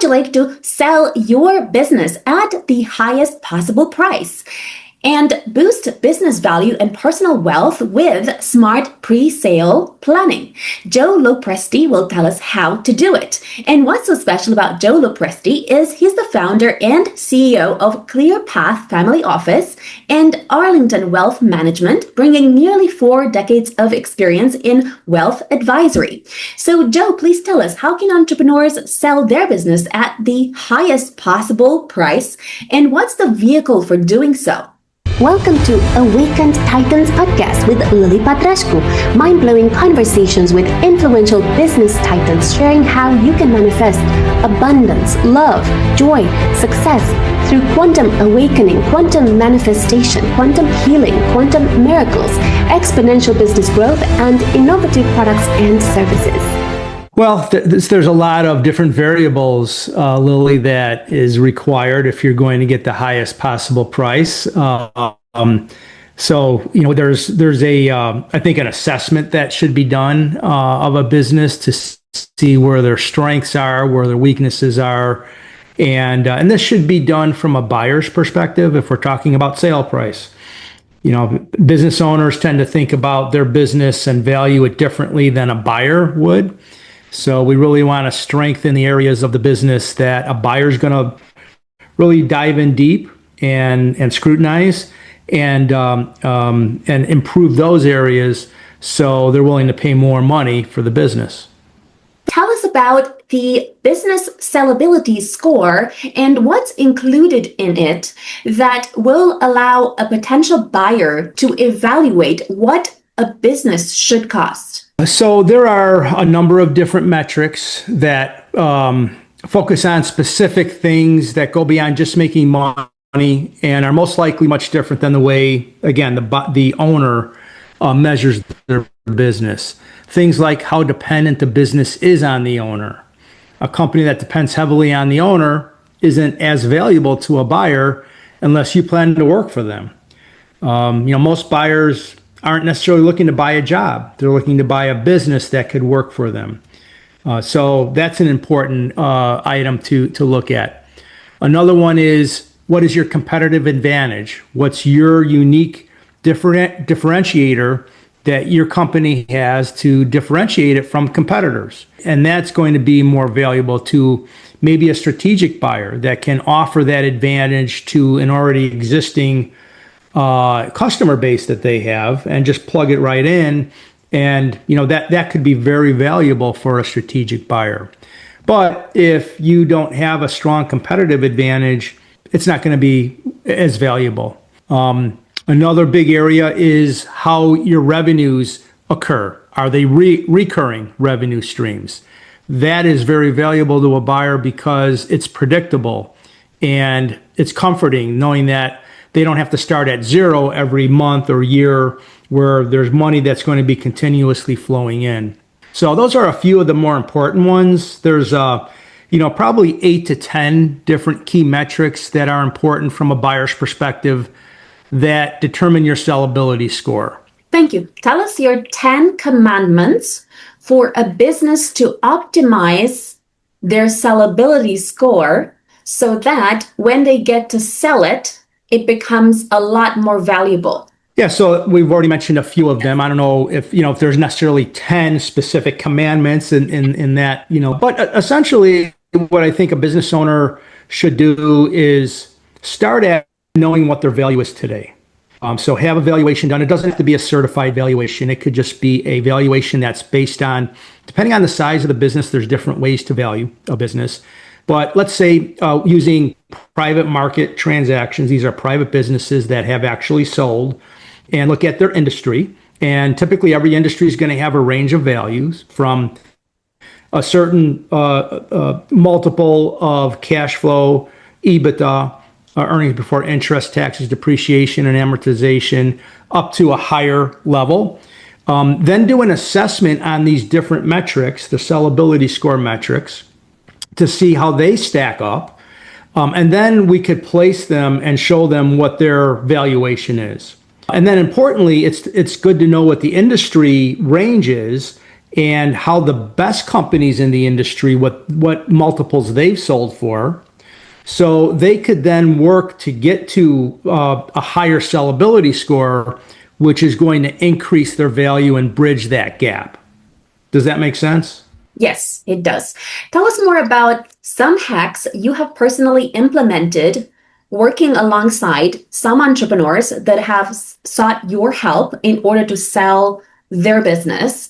would you like to sell your business at the highest possible price and boost business value and personal wealth with smart pre-sale planning? Joe LoPresti will tell us how to do it. And what's so special about Joe LoPresti is he's the founder and CEO of ClearPath Family Office and Arlington Wealth Management, bringing nearly 4 decades of experience in wealth advisory. So Joe, please tell us, how can entrepreneurs sell their business at the highest possible price, and what's the vehicle for doing so? Welcome to Awakened Titans podcast with Lily Patrascu. Mind-blowing conversations with influential business titans sharing how you can manifest abundance, love, joy, success through quantum awakening, quantum manifestation, quantum healing, quantum miracles, exponential business growth, and innovative products and services. Well, there's a lot of different variables, Lily, that is required if you're going to get the highest possible price. So, there's a, I think, an assessment that should be done of a business to see where their strengths are, where their weaknesses are. And this should be done from a buyer's perspective if we're talking about sale price. Business owners tend to think about their business and value it differently than a buyer would. So we really want to strengthen the areas of the business that a buyer is going to really dive in deep and scrutinize and improve those areas so they're willing to pay more money for the business. Tell us about the business sellability score and what's included in it that will allow a potential buyer to evaluate what a business should cost. So there are a number of different metrics that focus on specific things that go beyond just making money and are most likely much different than the way, again, the owner measures their business. Things like how dependent the business is on the owner. A company that depends heavily on the owner isn't as valuable to a buyer unless you plan to work for them. Most buyers aren't necessarily looking to buy a job. They're looking to buy a business that could work for them. So that's an important item to look at. Another one is, what is your competitive advantage? What's your unique differentiator that your company has to differentiate it from competitors? And that's going to be more valuable to maybe a strategic buyer that can offer that advantage to an already existing customer base that they have and just plug it right in. And, that could be very valuable for a strategic buyer. But if you don't have a strong competitive advantage, it's not going to be as valuable. Another big area is how your revenues occur. Are they recurring revenue streams? That is very valuable to a buyer because it's predictable and it's comforting knowing that they don't have to start at zero every month or year, where there's money that's going to be continuously flowing in. So those are a few of the more important ones. There's probably 8 to 10 different key metrics that are important from a buyer's perspective that determine your sellability score. Thank you. Tell us your 10 commandments for a business to optimize their sellability score so that when they get to sell it, it becomes a lot more valuable. Yeah, so we've already mentioned a few of them. I don't know if there's necessarily 10 specific commandments in that, but essentially what I think a business owner should do is start at knowing what their value is today. So have a valuation done. It doesn't have to be a certified valuation. It could just be a valuation that's based on, depending on the size of the business, there's different ways to value a business. But let's say using private market transactions, these are private businesses that have actually sold, and look at their industry. And typically every industry is going to have a range of values from a certain multiple of cash flow, EBITDA, earnings before interest, taxes, depreciation, and amortization, up to a higher level. Then do an assessment on these different metrics, the sellability score metrics, to see how they stack up. And then we could place them and show them what their valuation is. And then importantly, it's good to know what the industry range is and how the best companies in the industry, what multiples they've sold for. So they could then work to get to a higher sellability score, which is going to increase their value and bridge that gap. Does that make sense? Yes, it does. Tell us more about some hacks you have personally implemented working alongside some entrepreneurs that have sought your help in order to sell their business.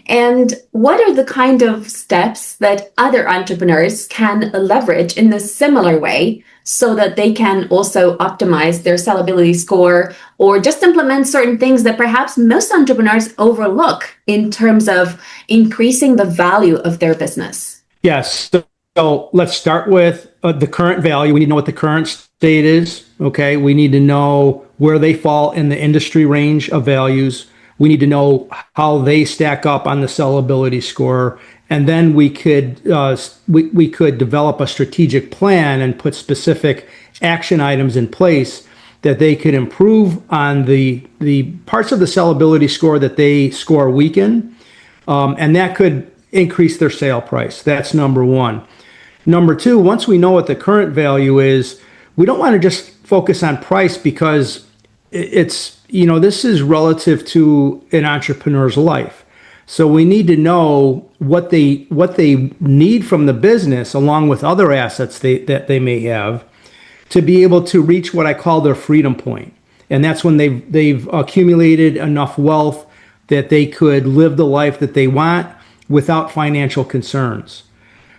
And what are the kind of steps that other entrepreneurs can leverage in a similar way so that they can also optimize their sellability score or just implement certain things that perhaps most entrepreneurs overlook in terms of increasing the value of their business? Yes. So let's start with the current value. We need to know what the current state is. Okay. We need to know where they fall in the industry range of values. We need to know how they stack up on the sellability score. And then we could develop a strategic plan and put specific action items in place that they could improve on the parts of the sellability score that they score weak in. And that could increase their sale price. That's number one. Number two, once we know what the current value is, we don't want to just focus on price because it's, this is relative to an entrepreneur's life. So we need to know what they need from the business along with other assets that they may have to be able to reach what I call their freedom point. And that's when they've accumulated enough wealth that they could live the life that they want without financial concerns.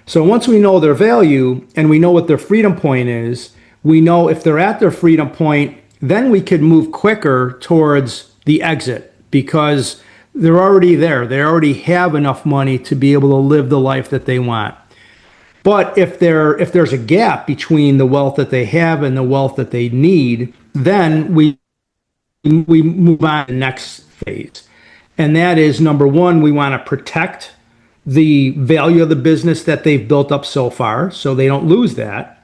So once we know their value and we know what their freedom point is, we know if they're at their freedom point, then we could move quicker towards the exit because they're already there. They already have enough money to be able to live the life that they want. But if there's a gap between the wealth that they have and the wealth that they need, then we move on to the next phase. And that is, number one, we want to protect the value of the business that they've built up so far so they don't lose that.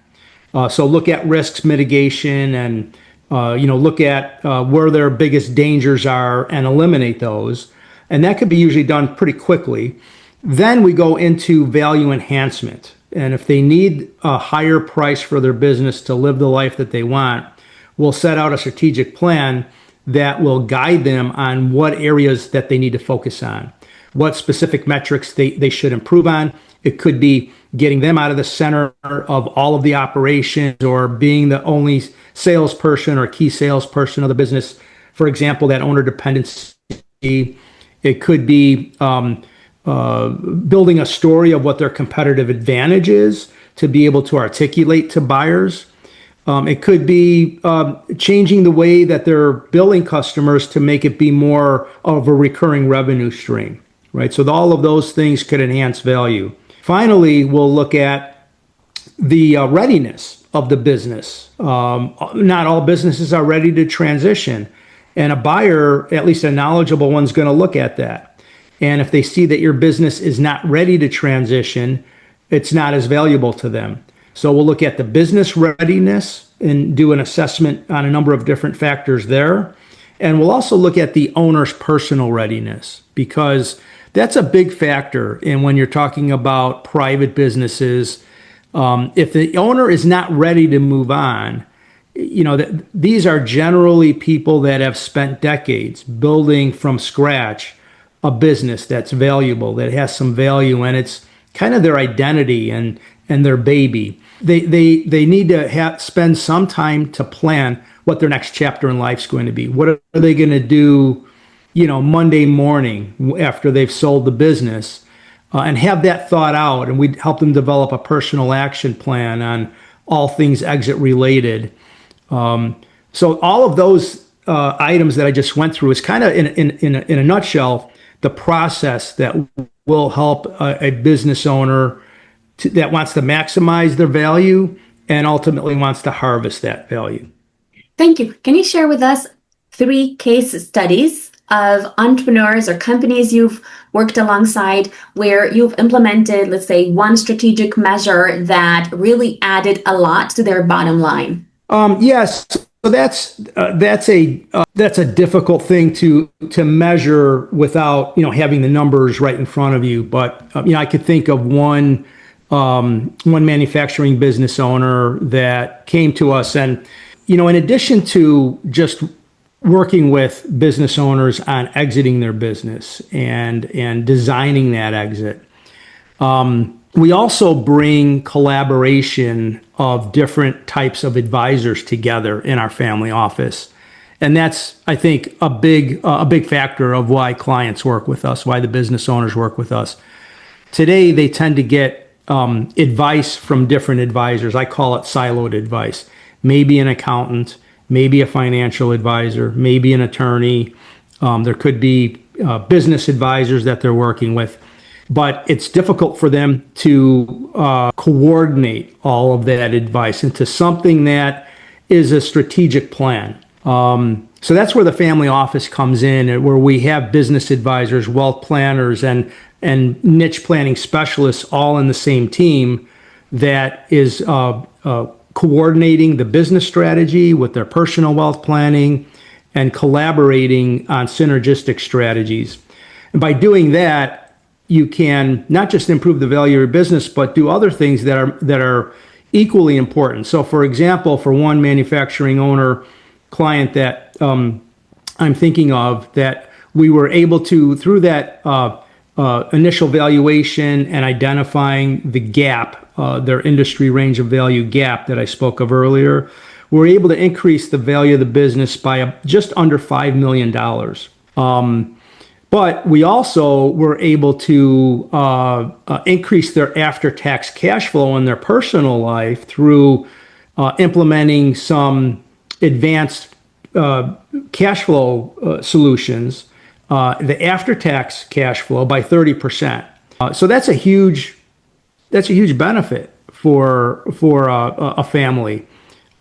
So look at risks mitigation and look at where their biggest dangers are and eliminate those. And that could be usually done pretty quickly. Then we go into value enhancement. And if they need a higher price for their business to live the life that they want, we'll set out a strategic plan that will guide them on what areas that they need to focus on, what specific metrics they should improve on. It could be getting them out of the center of all of the operations or being the only salesperson or key salesperson of the business. For example, that owner dependency. It could be building a story of what their competitive advantage is to be able to articulate to buyers. It could be changing the way that they're billing customers to make it be more of a recurring revenue stream, right? So all of those things could enhance value. Finally, we'll look at the readiness of the business. Not all businesses are ready to transition, and a buyer, at least a knowledgeable one, is going to look at that. And if they see that your business is not ready to transition, it's not as valuable to them. So we'll look at the business readiness and do an assessment on a number of different factors there. And we'll also look at the owner's personal readiness because that's a big factor in when you're talking about private businesses. If the owner is not ready to move on, these are generally people that have spent decades building from scratch a business that's valuable, that has some value, and it's kind of their identity and their baby. They need to spend some time to plan what their next chapter in life is going to be. What are they going to do, Monday morning after they've sold the business, and have that thought out. And we help them develop a personal action plan on all things exit related. So all of those items that I just went through is kind of in a nutshell the process that will help a business owner that wants to maximize their value and ultimately wants to harvest that value. Thank you. Can you share with us 3 case studies of entrepreneurs or companies you've worked alongside where you've implemented, let's say, one strategic measure that really added a lot to their bottom line? Yes. that's a difficult thing to measure without having the numbers right in front of you. But I could think of one manufacturing business owner that came to us, and in addition to just working with business owners on exiting their business and designing that exit, we also bring collaboration of different types of advisors together in our family office. And that's, I think, a big factor of why clients work with us, why the business owners work with us. Today, they tend to get advice from different advisors. I call it siloed advice. Maybe an accountant, maybe a financial advisor, maybe an attorney. There could be business advisors that they're working with. But it's difficult for them to coordinate all of that advice into something that is a strategic plan. So that's where the family office comes in, where we have business advisors, wealth planners, and niche planning specialists all in the same team that is coordinating the business strategy with their personal wealth planning and collaborating on synergistic strategies. And by doing that, you can not just improve the value of your business, but do other things that are equally important. So, for example, for one manufacturing owner client that I'm thinking of, that we were able to, through that initial valuation and identifying the gap, their industry range of value gap that I spoke of earlier, we're able to increase the value of the business by just under $5 million. But we also were able to increase their after-tax cash flow in their personal life through implementing some advanced cash flow solutions, the after-tax cash flow by 30%. So that's a huge benefit for a family.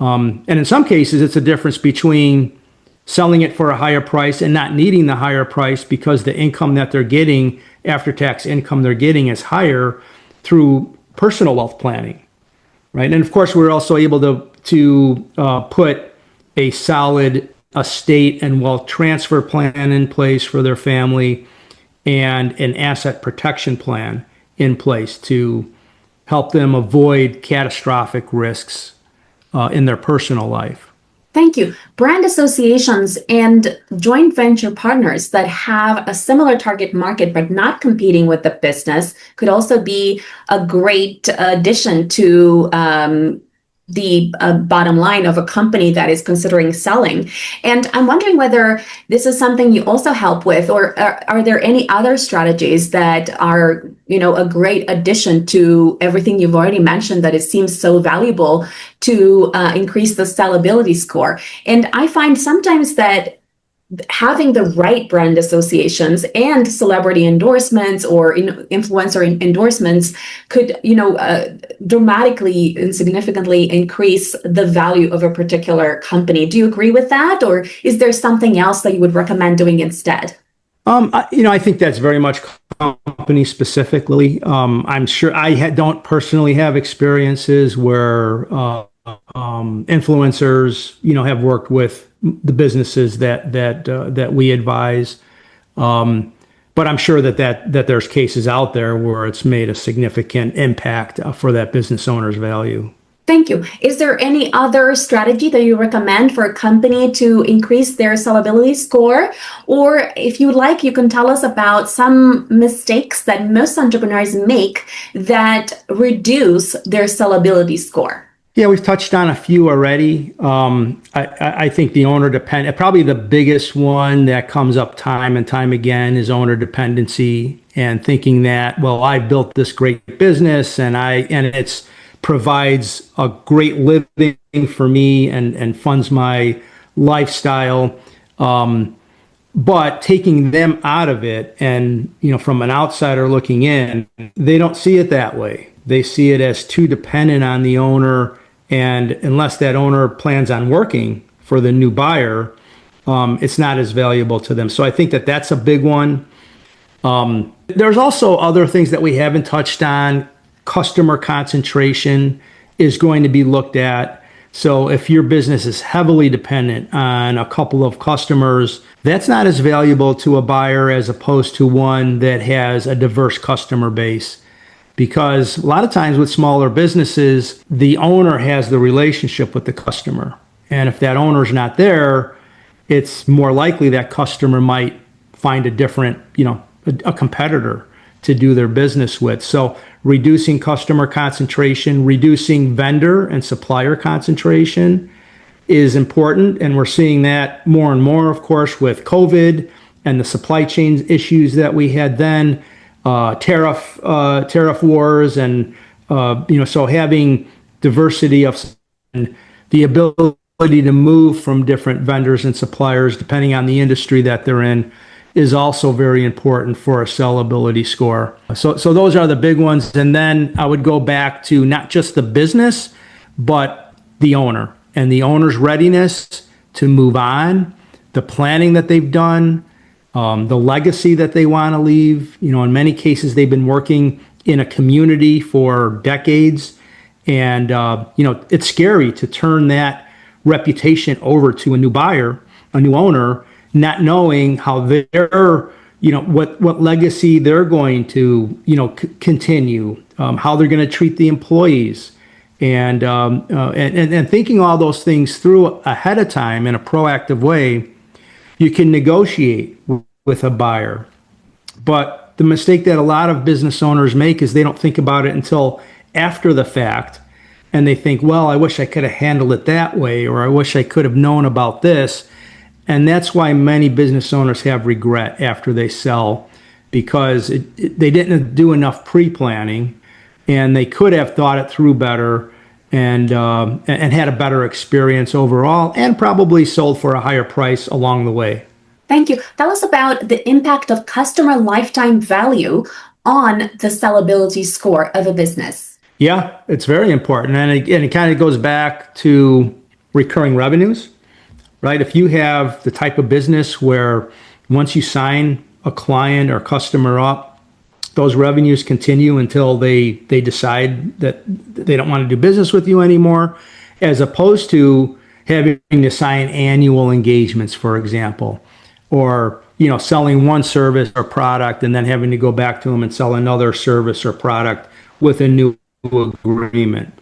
And in some cases, it's a difference between selling it for a higher price and not needing the higher price because the income that they're getting, after-tax income they're getting, is higher through personal wealth planning, right? And of course, we're also able to put a solid estate and wealth transfer plan in place for their family and an asset protection plan in place to help them avoid catastrophic risks in their personal life. Thank you. Brand associations and joint venture partners that have a similar target market but not competing with the business could also be a great addition to the bottom line of a company that is considering selling. And I'm wondering whether this is something you also help with, or are there any other strategies that are, a great addition to everything you've already mentioned that it seems so valuable to increase the sellability score? And I find sometimes that having the right brand associations and celebrity endorsements or influencer endorsements could, dramatically and significantly increase the value of a particular company. Do you agree with that, or is there something else that you would recommend doing instead? I think that's very much company specifically. I'm sure I don't personally have experiences where influencers, have worked with the businesses that we advise. But I'm sure that there's cases out there where it's made a significant impact for that business owner's value. Thank you. Is there any other strategy that you recommend for a company to increase their sellability score? Or if you would like, you can tell us about some mistakes that most entrepreneurs make that reduce their sellability score. Yeah, we've touched on a few already. I think the owner probably the biggest one that comes up time and time again is owner dependency, and thinking that, well, I've built this great business and it's provides a great living for me and funds my lifestyle. But taking them out of it and, from an outsider looking in, they don't see it that way. They see it as too dependent on the owner. And unless that owner plans on working for the new buyer, it's not as valuable to them. So I think that that's a big one. There's also other things that we haven't touched on. Customer concentration is going to be looked at. So if your business is heavily dependent on a couple of customers, that's not as valuable to a buyer as opposed to one that has a diverse customer base. Because a lot of times with smaller businesses, the owner has the relationship with the customer. And if that owner's not there, it's more likely that customer might find a different, a competitor to do their business with. So reducing customer concentration, reducing vendor and supplier concentration is important. And we're seeing that more and more, of course, with COVID and the supply chain issues that we had then, tariff wars, and so having diversity of the ability to move from different vendors and suppliers depending on the industry that they're in is also very important for a sellability score. So those are the big ones. And then I would go back to not just the business, but the owner and the owner's readiness to move on, the planning that they've done, the legacy that they want to leave. In many cases, they've been working in a community for decades. And, it's scary to turn that reputation over to a new buyer, a new owner, not knowing how they're, what legacy they're going to, continue, how they're going to treat the employees, and thinking all those things through ahead of time in a proactive way. You can negotiate with a buyer, but the mistake that a lot of business owners make is they don't think about it until after the fact, and they think, well, I wish I could have handled it that way, or I wish I could have known about this. And that's why many business owners have regret after they sell, because they didn't do enough pre-planning, and they could have thought it through better and had a better experience overall, and probably sold for a higher price along the way. Thank you. Tell us about the impact of customer lifetime value on the sellability score of a business. Yeah, it's very important. And it kind of goes back to recurring revenues, right? If you have the type of business where once you sign a client or customer up, those revenues continue until they decide that they don't want to do business with you anymore, as opposed to having to sign annual engagements, for example, or selling one service or product and then having to go back to them and sell another service or product with a new agreement.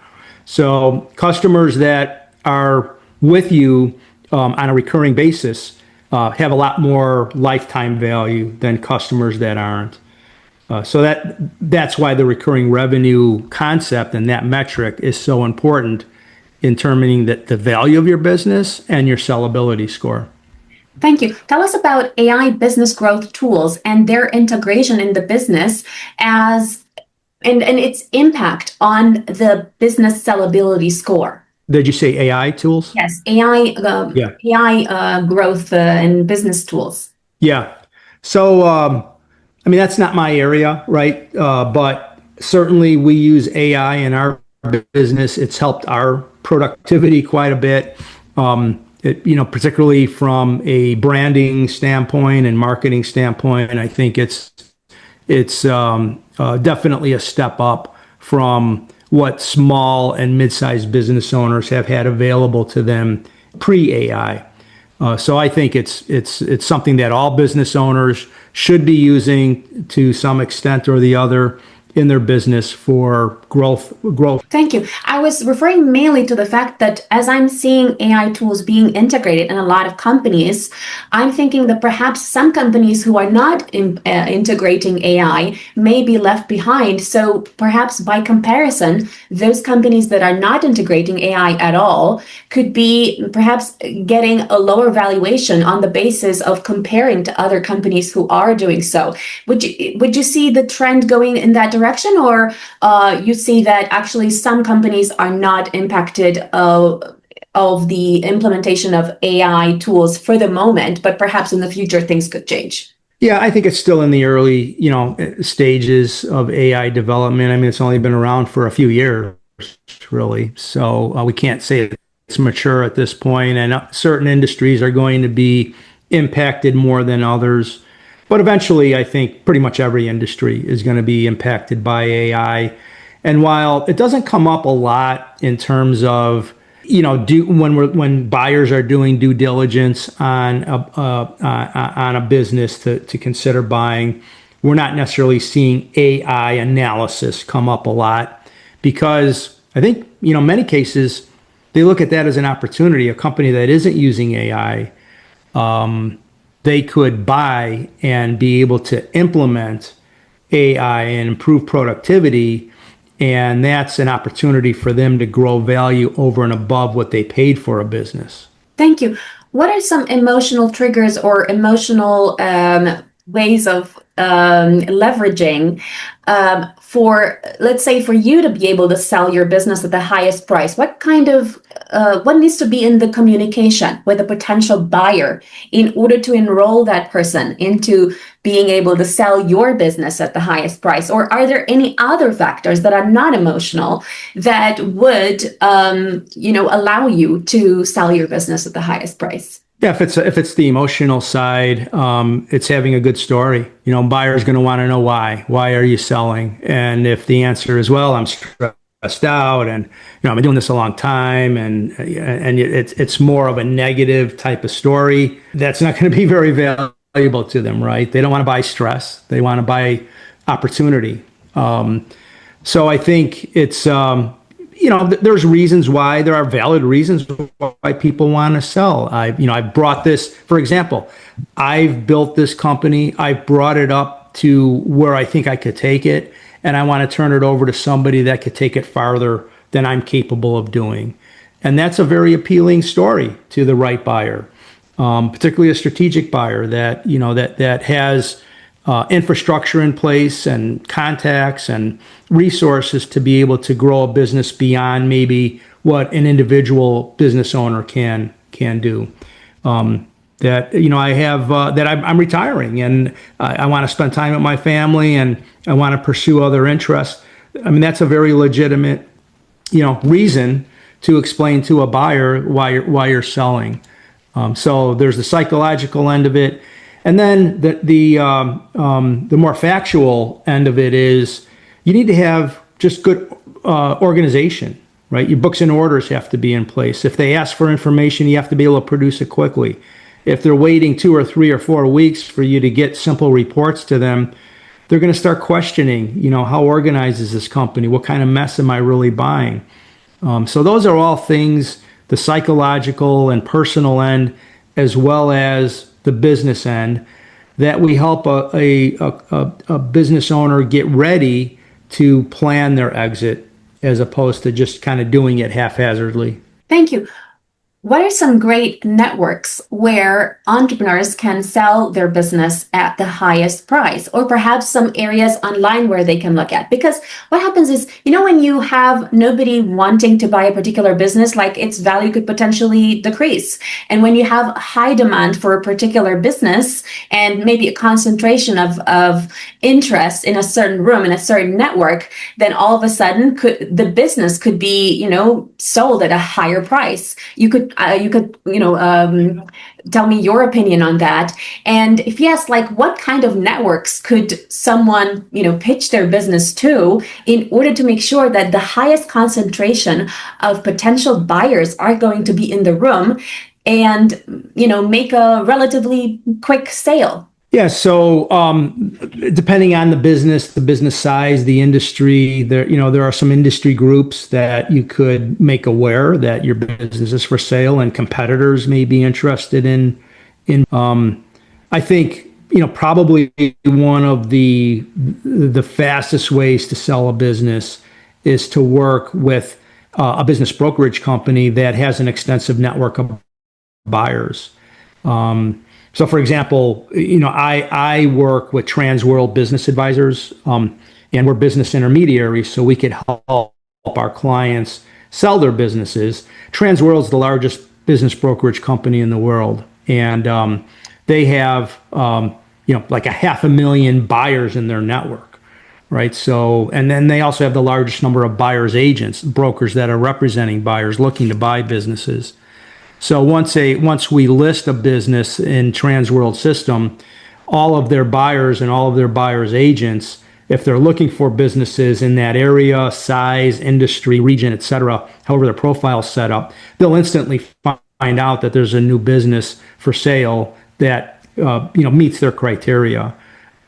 So customers that are with you on a recurring basis have a lot more lifetime value than customers that aren't. So that's why the recurring revenue concept and that metric is so important in determining the value of your business and your sellability score. Thank you. Tell us about AI business growth tools and their integration in the business and its impact on the business sellability score. Did you say AI tools? Yes, AI growth and business tools. Yeah. So, that's not my area, right? But certainly we use AI in our business. It's helped our productivity quite a bit. Particularly from a branding standpoint and marketing standpoint, and I think it's definitely a step up from what small and mid-sized business owners have had available to them pre-AI. So I think it's something that all business owners should be using to some extent or the other in their business for growth. Thank you. I was referring mainly to the fact that as I'm seeing AI tools being integrated in a lot of companies, I'm thinking that perhaps some companies who are not integrating AI may be left behind. So perhaps by comparison, those companies that are not integrating AI at all could be perhaps getting a lower valuation on the basis of comparing to other companies who are doing so. Would you see the trend going in that direction, or you see that actually some companies are not impacted of the implementation of AI tools for the moment, but perhaps in the future things could change? Yeah, I think it's still in the early, stages of AI development. It's only been around for a few years, really. So we can't say it's mature at this point, and certain industries are going to be impacted more than others. But eventually, I think pretty much every industry is going to be impacted by AI. And while it doesn't come up a lot in terms of when buyers are doing due diligence on a business to consider buying, we're not necessarily seeing AI analysis come up a lot, because I think, in many cases, they look at that as an opportunity. A company that isn't using AI, they could buy and be able to implement AI and improve productivity. And that's an opportunity for them to grow value over and above what they paid for a business. Thank you. What are some emotional triggers or emotional ways of leveraging for, let's say, for you to be able to sell your business at the highest price? What needs to be in the communication with a potential buyer in order to enroll that person into being able to sell your business at the highest price? Or are there any other factors that are not emotional that would, allow you to sell your business at the highest price? Yeah, if it's the emotional side, it's having a good story. Buyer's going to want to know why. Why are you selling? And if the answer is, well, I'm stressed out, and I've been doing this a long time, and it's more of a negative type of story, that's not going to be very valuable to them, right? They don't want to buy stress. They want to buy opportunity. So I think it's there's reasons why, there are valid reasons why people want to sell. I've brought this, for example, I've built this company. I've brought it up to where I think I could take it, and I want to turn it over to somebody that could take it farther than I'm capable of doing. And that's a very appealing story to the right buyer, particularly a strategic buyer that, that has infrastructure in place and contacts and resources to be able to grow a business beyond maybe what an individual business owner can do. I'm retiring, and I want to spend time with my family, and I want to pursue other interests. I mean, that's a very legitimate, reason to explain to a buyer why you're selling. So there's the psychological end of it. And then the more factual end of it is, you need to have just good organization, right? Your books and orders have to be in place. If they ask for information, you have to be able to produce it quickly. If they're waiting 2 or 3 or 4 weeks for you to get simple reports to them, they're going to start questioning, how organized is this company? What kind of mess am I really buying? So those are all things, the psychological and personal end, as well as the business end, that we help a business owner get ready to plan their exit, as opposed to just kind of doing it haphazardly. Thank you. What are some great networks where entrepreneurs can sell their business at the highest price, or perhaps some areas online where they can look at? Because what happens is, when you have nobody wanting to buy a particular business, like, its value could potentially decrease. And when you have high demand for a particular business and maybe a concentration of interest in a certain room, in a certain network, then all of a sudden the business could be, sold at a higher price. You could tell me your opinion on that. And if yes, like, what kind of networks could someone, pitch their business to in order to make sure that the highest concentration of potential buyers are going to be in the room and, make a relatively quick sale? Yeah, so depending on the business size, the industry, there are some industry groups that you could make aware that your business is for sale, and competitors may be interested in. I think, probably one of the fastest ways to sell a business is to work with a business brokerage company that has an extensive network of buyers. So, for example, I work with Transworld Business Advisors, and we're business intermediaries, so we could help our clients sell their businesses. Transworld's the largest business brokerage company in the world, and they have, like 500,000 buyers in their network, right? So, and then they also have the largest number of buyers agents, brokers that are representing buyers looking to buy businesses. So once we list a business in Transworld system, all of their buyers and all of their buyers agents if they're looking for businesses in that area, size, industry, region, et cetera, however their profile's set up, they'll instantly find out that there's a new business for sale that meets their criteria.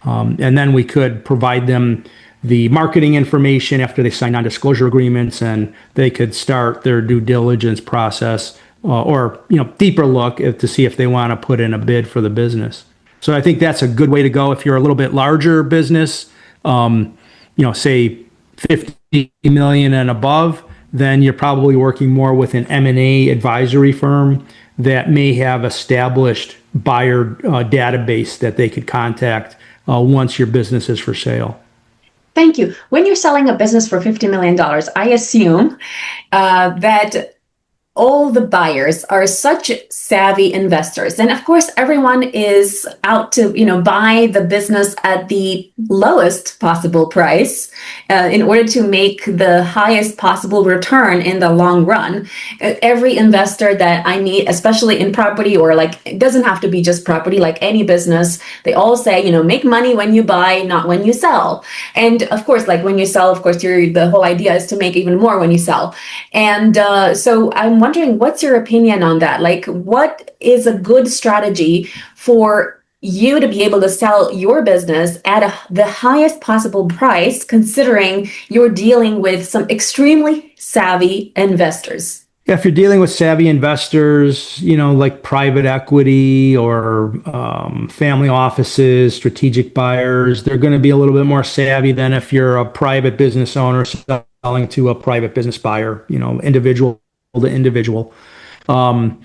And then we could provide them the marketing information after they sign non-disclosure agreements, and they could start their due diligence process or deeper look to see if they want to put in a bid for the business. So I think that's a good way to go if you're a little bit larger business, say 50 million and above. Then you're probably working more with an M&A advisory firm that may have established buyer database that they could contact once your business is for sale. Thank you. When you're selling a business for $50 million, I assume that all the buyers are such savvy investors. And of course, everyone is out to, buy the business at the lowest possible price in order to make the highest possible return in the long run. Every investor that I meet, especially in property, or it doesn't have to be just property, like any business, they all say, make money when you buy, not when you sell. And of course, when you sell, of course, the whole idea is to make even more when you sell. And so I'm wondering, what's your opinion on that? What is a good strategy for you to be able to sell your business at the highest possible price, considering you're dealing with some extremely savvy investors? Yeah, if you're dealing with savvy investors, like private equity or family offices, strategic buyers, they're going to be a little bit more savvy than if you're a private business owner selling to a private business buyer, individual to individual. And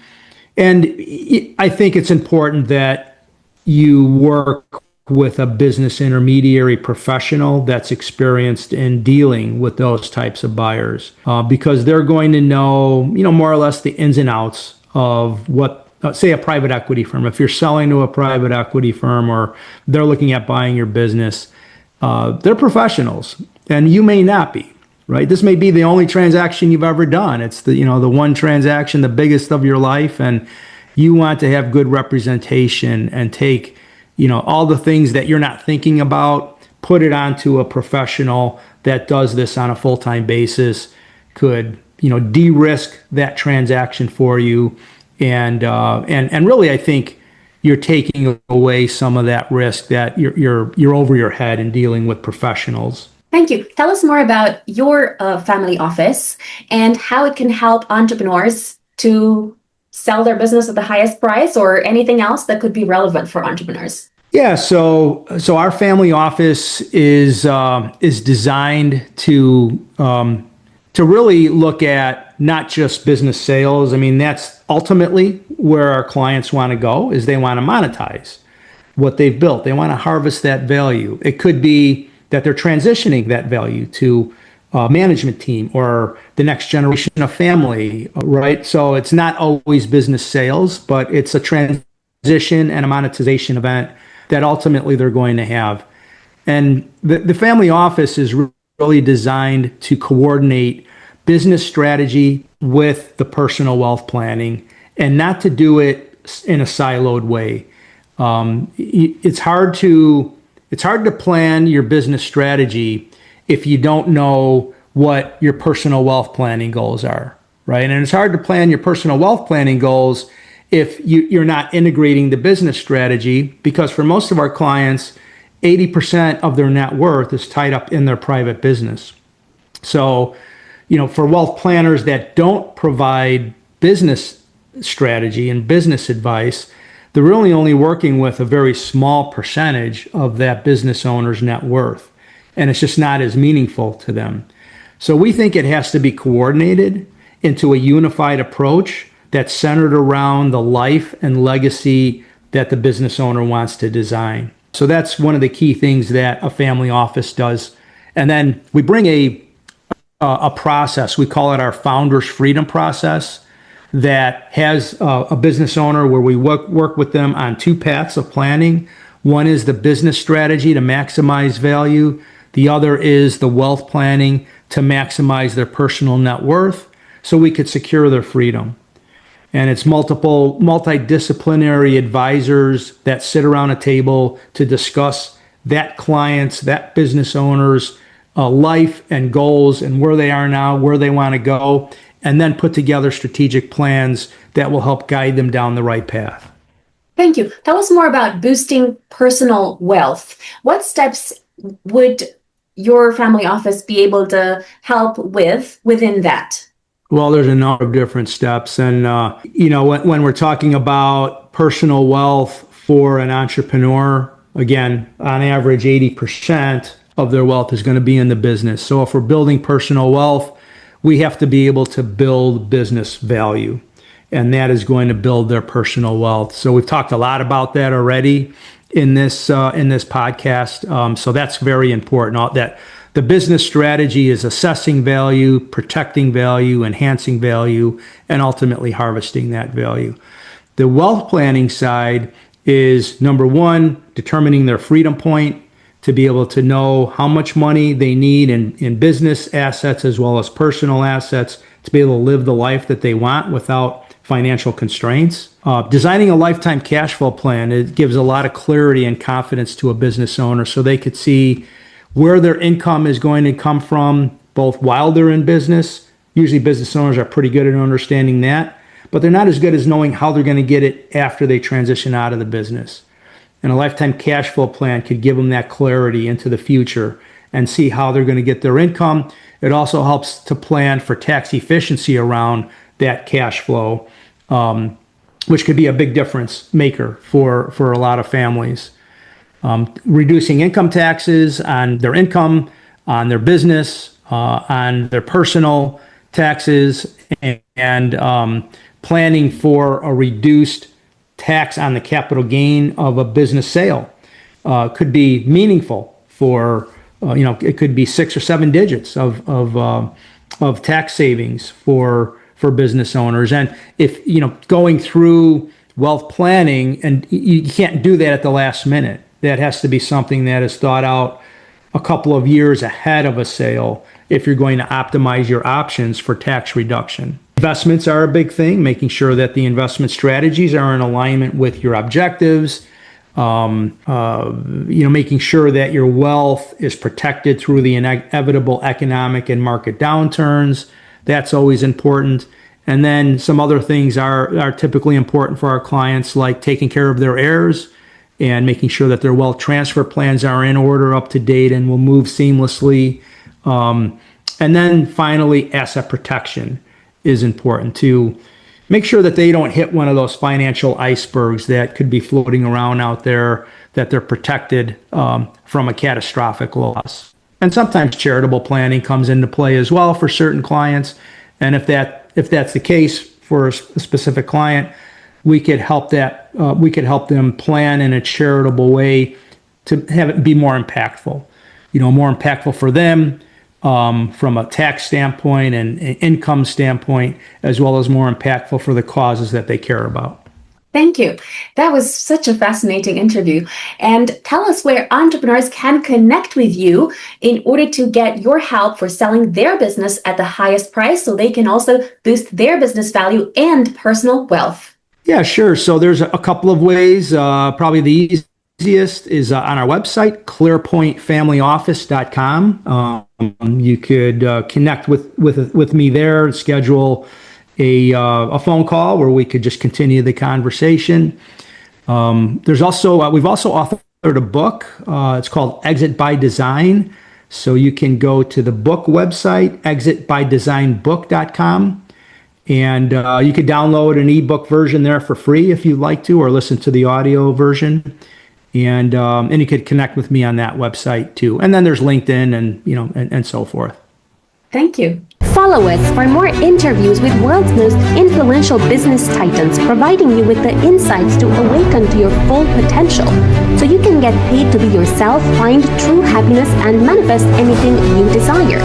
I think it's important that you work with a business intermediary professional that's experienced in dealing with those types of buyers, because they're going to know, more or less the ins and outs of what, say, a private equity firm. If you're selling to a private equity firm or they're looking at buying your business, they're professionals, and you may not be. Right. This may be the only transaction you've ever done. It's the one transaction, the biggest of your life. And you want to have good representation and take, all the things that you're not thinking about, put it onto a professional that does this on a full-time basis, could, de-risk that transaction for you. And really, I think you're taking away some of that risk that you're over your head in dealing with professionals. Thank you. Tell us more about your family office and how it can help entrepreneurs to sell their business at the highest price, or anything else that could be relevant for entrepreneurs. Yeah, so our family office is designed to really look at not just business sales. I mean, that's ultimately where our clients want to go, is they want to monetize what they've built. They want to harvest that value. It could be that they're transitioning that value to a management team or the next generation of family, right? So it's not always business sales, but it's a transition and a monetization event that ultimately they're going to have. And the family office is really designed to coordinate business strategy with the personal wealth planning, and not to do it in a siloed way. It's hard to plan your business strategy if you don't know what your personal wealth planning goals are, right? And it's hard to plan your personal wealth planning goals if you're not integrating the business strategy, because for most of our clients, 80% of their net worth is tied up in their private business. So, for wealth planners that don't provide business strategy and business advice, they're really only working with a very small percentage of that business owner's net worth, and it's just not as meaningful to them. So we think it has to be coordinated into a unified approach that's centered around the life and legacy that the business owner wants to design. So that's one of the key things that a family office does. And then we bring a process, we call it our Founders Freedom process, that has a business owner where we work with them on two paths of planning. One is the business strategy to maximize value. The other is the wealth planning to maximize their personal net worth so we could secure their freedom. And it's multidisciplinary advisors that sit around a table to discuss that client's, that business owner's life and goals and where they are now, where they want to go, and then put together strategic plans that will help guide them down the right path. Thank you. Tell us more about boosting personal wealth. What steps would your family office be able to help with within that? Well, there's a number of different steps. And, when we're talking about personal wealth for an entrepreneur, again, on average, 80% of their wealth is going to be in the business. So if we're building personal wealth, we have to be able to build business value, and that is going to build their personal wealth. So we've talked a lot about that already in this podcast. So that's very important. That the business strategy is assessing value, protecting value, enhancing value, and ultimately harvesting that value. The wealth planning side is, number one, determining their freedom point, to be able to know how much money they need in business assets as well as personal assets to be able to live the life that they want without financial constraints. Designing a lifetime cash flow plan, it gives a lot of clarity and confidence to a business owner so they could see where their income is going to come from, both while they're in business. Usually business owners are pretty good at understanding that, but they're not as good as knowing how they're going to get it after they transition out of the business. And a lifetime cash flow plan could give them that clarity into the future and see how they're going to get their income. It also helps to plan for tax efficiency around that cash flow, which could be a big difference maker for a lot of families. Reducing income taxes on their income, on their business, on their personal taxes, and planning for a reduced tax on the capital gain of a business sale could be meaningful for, it could be 6 or 7 digits of tax savings for business owners. And if, going through wealth planning, and you can't do that at the last minute. That has to be something that is thought out a couple of years ahead of a sale if you're going to optimize your options for tax reduction. Investments are a big thing, making sure that the investment strategies are in alignment with your objectives, making sure that your wealth is protected through the inevitable economic and market downturns. That's always important. And then some other things are typically important for our clients, like taking care of their heirs and making sure that their wealth transfer plans are in order, up to date, and will move seamlessly. And then finally, asset protection is important to make sure that they don't hit one of those financial icebergs that could be floating around out there, that they're protected from a catastrophic loss. And sometimes charitable planning comes into play as well for certain clients. And if that's the case for a specific client, we could help them plan in a charitable way to have it be more impactful. More impactful for them, from a tax standpoint and income standpoint, as well as more impactful for the causes that they care about. Thank you. That was such a fascinating interview. And tell us where entrepreneurs can connect with you in order to get your help for selling their business at the highest price so they can also boost their business value and personal wealth. Yeah, sure. So there's a couple of ways. Probably the easiest is on our website, clearpointfamilyoffice.com. You could connect with me there, schedule a phone call where we could just continue the conversation. We've also authored a book. It's called Exit by Design. So you can go to the book website, exitbydesignbook.com. And you could download an ebook version there for free if you'd like to, or listen to the audio version. And you could connect with me on that website too. And then there's LinkedIn and so forth. Thank you. Follow us for more interviews with world's most influential business titans, providing you with the insights to awaken to your full potential, so you can get paid to be yourself, find true happiness, and manifest anything you desire.